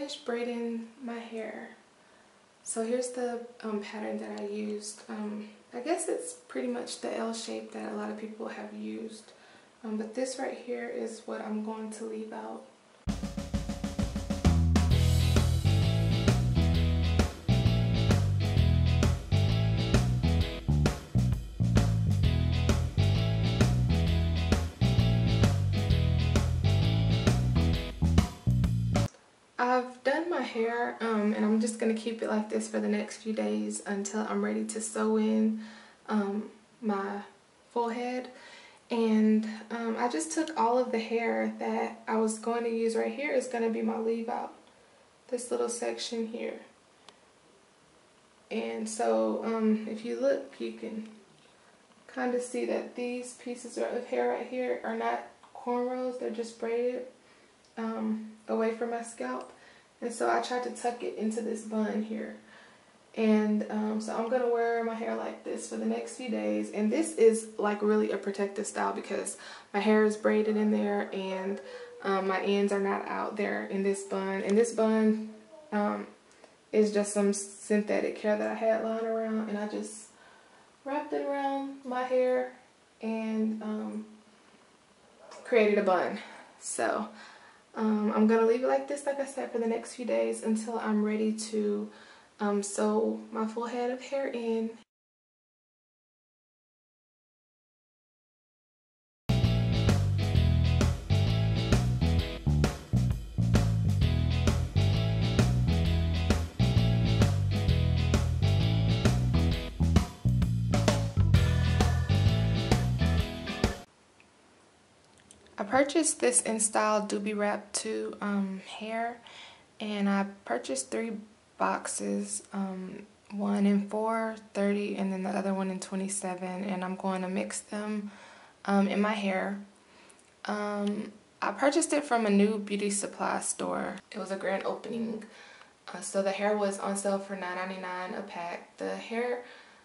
finished braiding my hair. So here's the pattern that I used. I guess it's pretty much the L shape that a lot of people have used. But this right here is what I'm going to leave out. I've done my hair and I'm just going to keep it like this for the next few days until I'm ready to sew in my full head. And I just took all of the hair that I was going to use. Right here is going to be my leave out, this little section here. And so if you look, you can kind of see that these pieces of hair right here are not cornrows, they're just braided away from my scalp. And so I tried to tuck it into this bun here. And so I'm going to wear my hair like this for the next few days. And this is like really a protective style because my hair is braided in there and my ends are not out there in this bun. And this bun is just some synthetic hair that I had lying around. And I just wrapped it around my hair and created a bun. So I'm going to leave it like this, like I said, for the next few days until I'm ready to sew my full head of hair in. I purchased this in style Duby Wrap Too hair, and I purchased 3 boxes, one in 430 and then the other one in 27, and I'm going to mix them in my hair. I purchased it from a new beauty supply store. It was a grand opening, so the hair was on sale for $9.99 a pack. The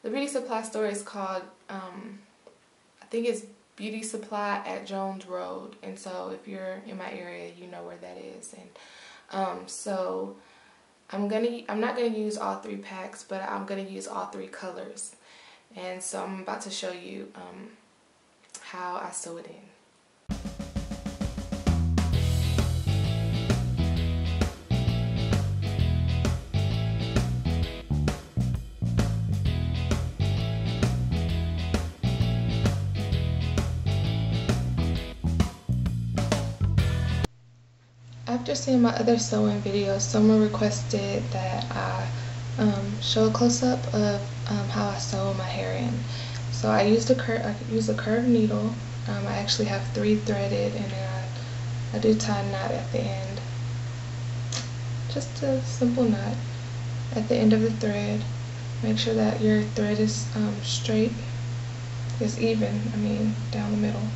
beauty supply store is called I think it's Beauty Supply at Jones Road, and so if you're in my area, you know where that is. And so I'm not gonna use all 3 packs, but I'm gonna use all 3 colors. And so I'm about to show you how I sew it in. After seeing my other sewing videos, someone requested that I show a close-up of how I sew my hair in. So I used a curved needle. I actually have 3 threaded, and then I do tie a knot at the end. Just a simple knot at the end of the thread. Make sure that your thread is straight, is even, down the middle.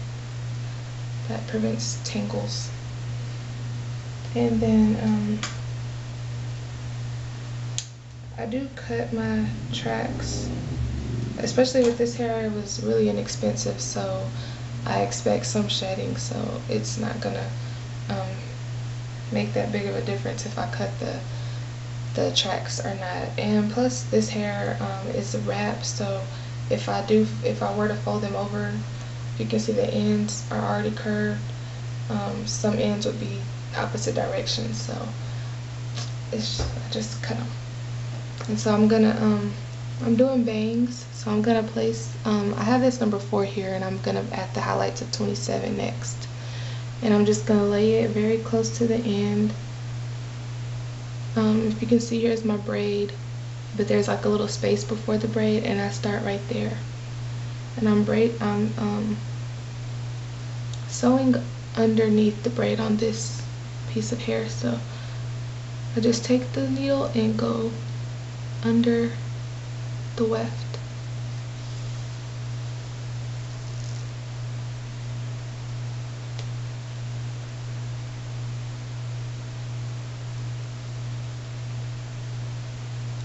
That prevents tangles. And then I do cut my tracks, especially with this hair. It was really inexpensive, so I expect some shedding, so it's not gonna make that big of a difference if I cut the tracks or not. And plus this hair is wrapped, so if I were to fold them over, you can see the ends are already curved. Some ends would be opposite directions, so I just cut them. And so I'm doing bangs, so I'm gonna place I have this number 4 here, and I'm gonna add the highlights of 27 next, and I'm just gonna lay it very close to the end. If you can see, here's my braid, but there's like a little space before the braid, and I start right there, and I'm sewing underneath the braid on this piece of hair. So I just take the needle and go under the weft.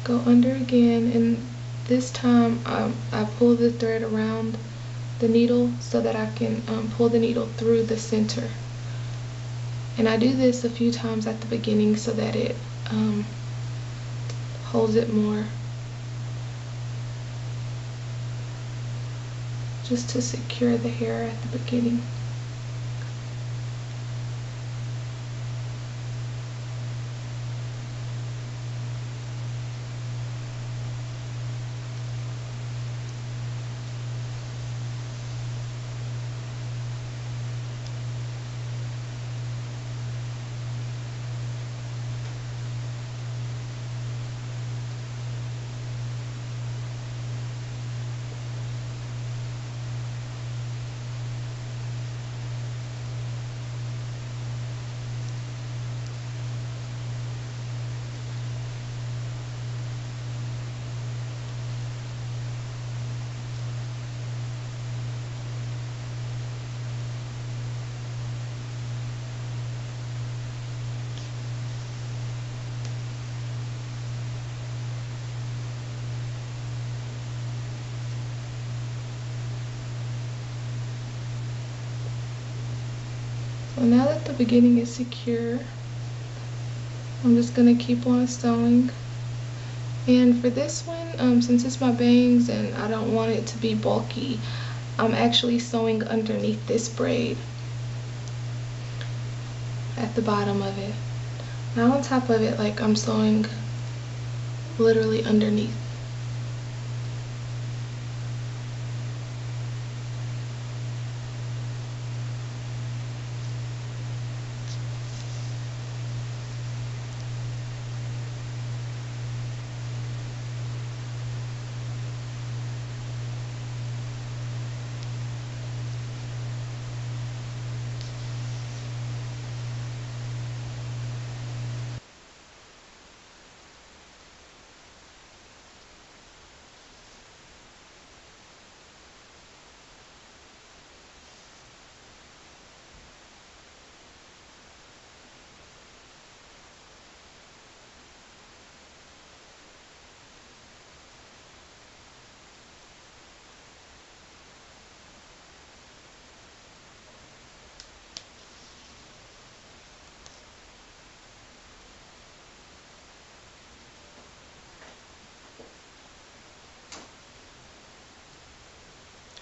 Go under again, and this time I pull the thread around the needle so that I can pull the needle through the center. And I do this a few times at the beginning so that it holds it more, just to secure the hair at the beginning. So now that the beginning is secure, I'm just gonna keep on sewing. And for this one, since it's my bangs and I don't want it to be bulky, I'm actually sewing underneath this braid at the bottom of it. Not on top of it, like I'm sewing literally underneath.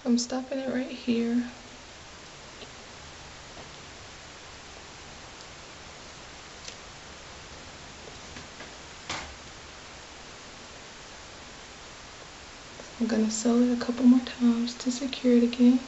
I'm stopping it right here. I'm gonna sew it a couple more times to secure it again.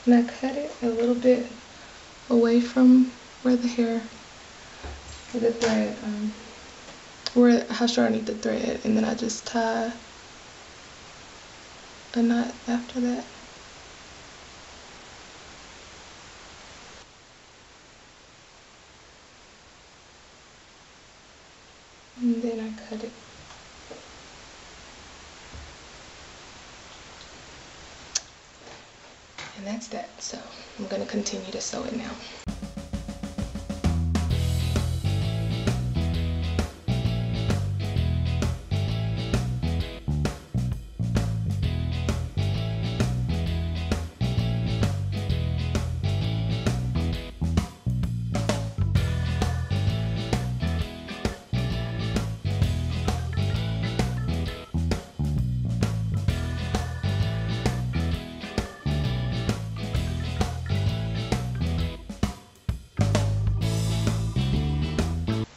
And I cut it a little bit away from where the hair, where the thread, how short I need the thread, and then I just tie a knot after that. And then I cut it. And that's that. So I'm gonna continue to sew it now.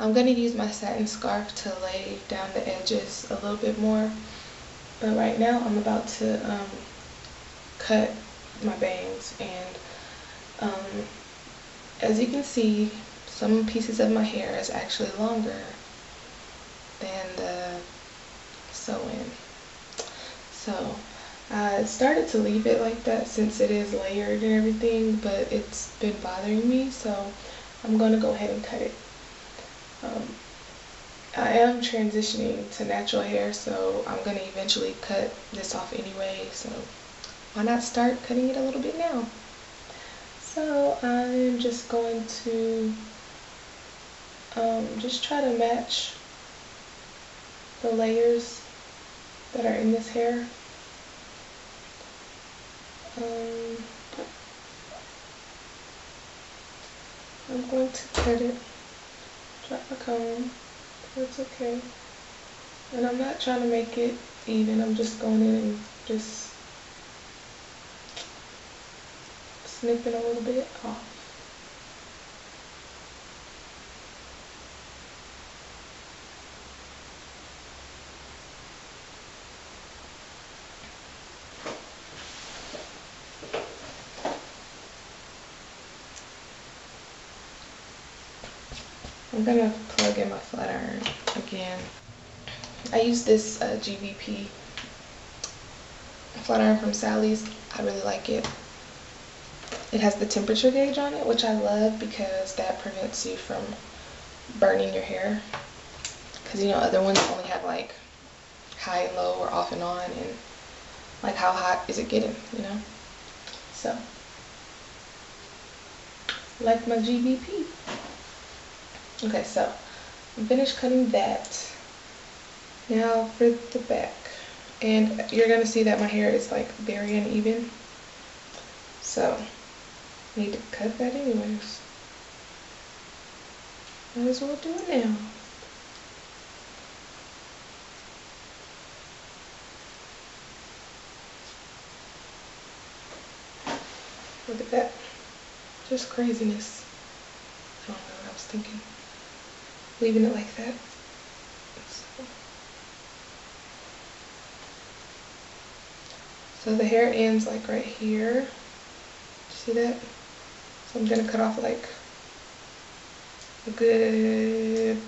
I'm going to use my satin scarf to lay down the edges a little bit more. But right now I'm about to cut my bangs, and as you can see, some pieces of my hair is actually longer than the sew-in. So I started to leave it like that since it is layered and everything, but it's been bothering me, so I'm going to go ahead and cut it. I am transitioning to natural hair, so I'm going to eventually cut this off anyway, so why not start cutting it a little bit now? So I'm just going to just try to match the layers that are in this hair. I'm going to cut it, drop my comb, that's okay. And I'm not trying to make it even, I'm just going in and just snipping a little bit off. I'm gonna plug in my flat iron again. I use this GVP flat iron from Sally's. I really like it. It has the temperature gauge on it, which I love because that prevents you from burning your hair. Because you know other ones only have like high and low or off and on, and like how hot is it getting, you know? So, like my GVP. Okay, so I'm finished cutting that. Now for the back. And you're gonna see that my hair is like very uneven. So, I need to cut that anyways. Might as well do it now. Look at that. Just craziness. I don't know what I was thinking. Leaving it like that. So the hair ends like right here. See that? So I'm gonna cut off like a good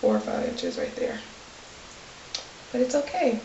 4 or 5 inches right there. But it's okay.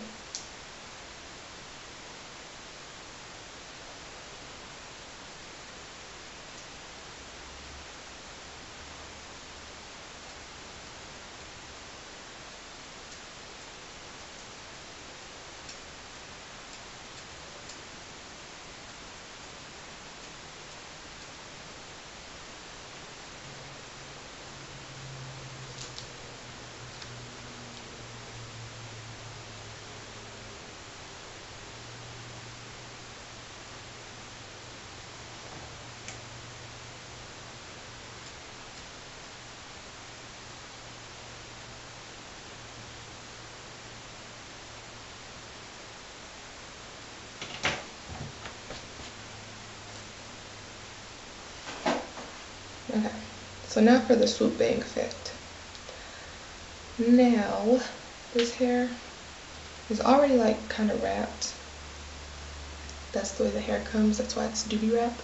Okay, so now for the swoop bang effect. Now, this hair is already like kind of wrapped. That's the way the hair comes, that's why it's Duby Wrap.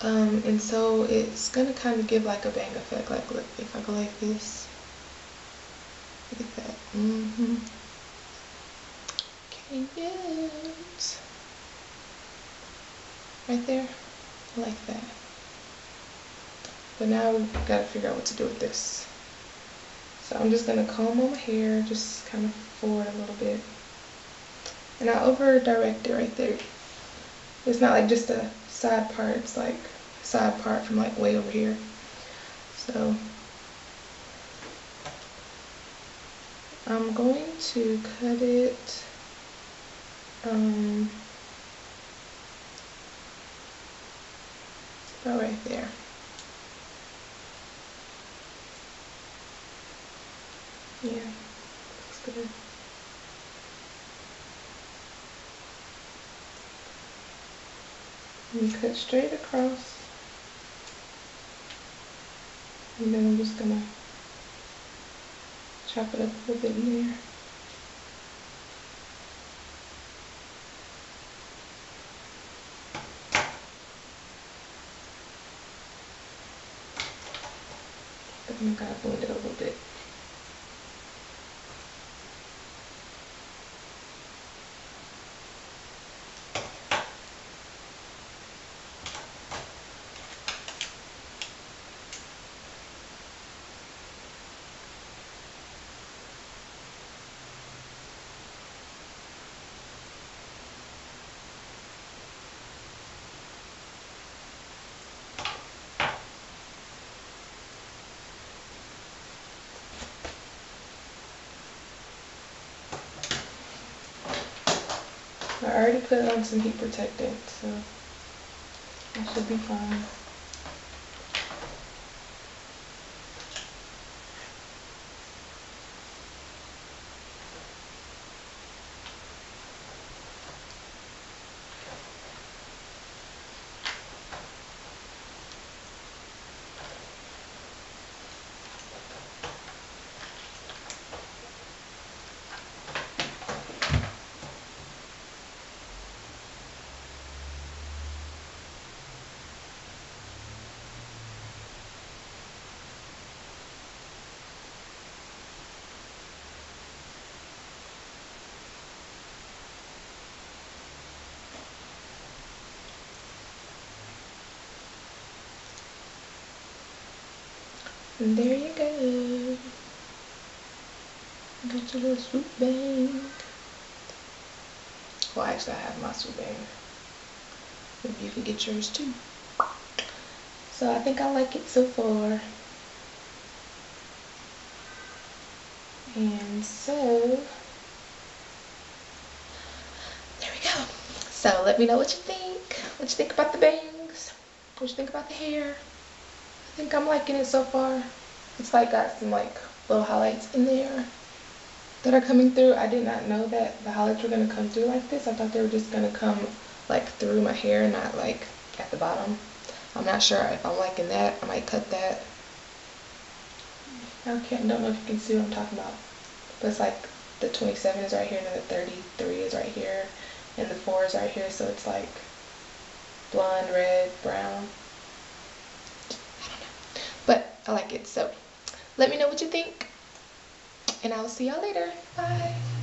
And so it's gonna kind of give like a bang effect. Like, look, if I go like this, look at that. Okay, yes. Right there, like that. But now we've got to figure out what to do with this. So I'm just going to comb on my hair, just kind of forward a little bit. And I over direct it right there. It's not like just a side part, it's like a side part from like way over here. So I'm going to cut it about right there. Yeah, looks good. And cut straight across. And then I'm just gonna chop it up a little bit in there. But then I gotta blend it a little bit. I already put on some heat protectant, so I should be fine. And there you go. Got your little swoop bang. Well, actually, I have my swoop bang. Maybe you can get yours too. So I think I like it so far. And so, there we go. So let me know what you think. What you think about the bangs? What you think about the hair? I think I'm liking it so far. It's like got some like little highlights in there that are coming through. I did not know that the highlights were gonna come through like this. I thought they were just gonna come like through my hair, not like at the bottom. I'm not sure if I'm liking that. I might cut that. I don't know if you can see what I'm talking about. But it's like the 27 is right here and then the 33 is right here and the 4 is right here. So it's like blonde, red, brown. I don't know. But I like it. So let me know what you think. And I'll see y'all later. Bye.